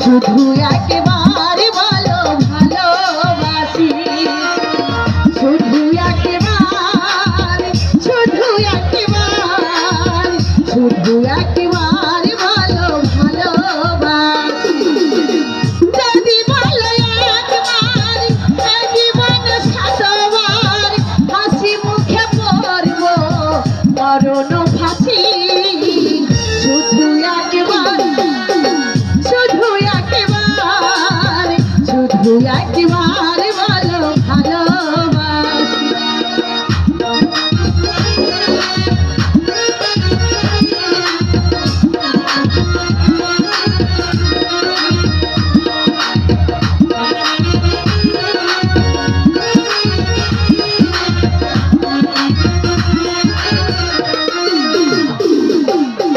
শুধু একেবারে বলো ভালোবাসি, শুধু একেবারে, শুধু একেবারে, শুধু একেবারে বলো ভালোবাসি। যদি বলো একবার এই জীবন শতবার, হাসি মুখে পড়ব মরণ ফাঁসি। শুধু একবার, শুধু একবার, শুধু একবার বলো ভালোবাসি।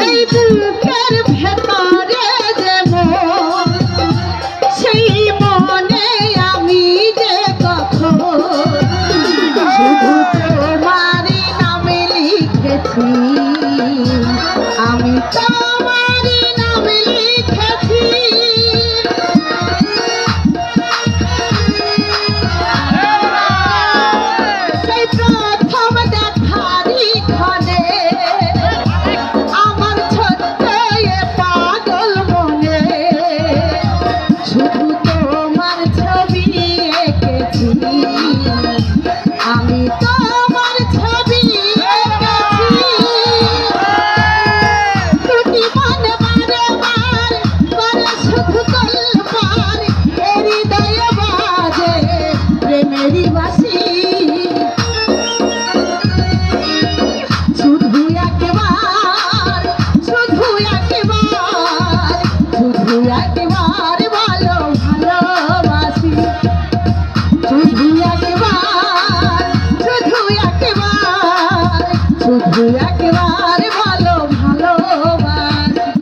এই বুকের ভেতরে যে মন, সেই মনে আমি যে কখন শুধু তোমারই নামে লিখেছি, আমি তোমারই নামে লিখেছি। সেই প্রথম দেখারই ক্ষণে আমার ছোট্ট এ পাগল মনে শুধু তোমার ছবি এঁকেছি, আমি তোমার ছবি এঁকেছি। দুটি মন বারে বার করে শুধু তোলপার, এ হৃদয়ে বাজে প্রেমেরই বাঁশি। শুধু একবার, শুধু একবার, শুধু একবার বলো ভালোবাসি। শুধু একবার, শুধু একবার, শুধু একবার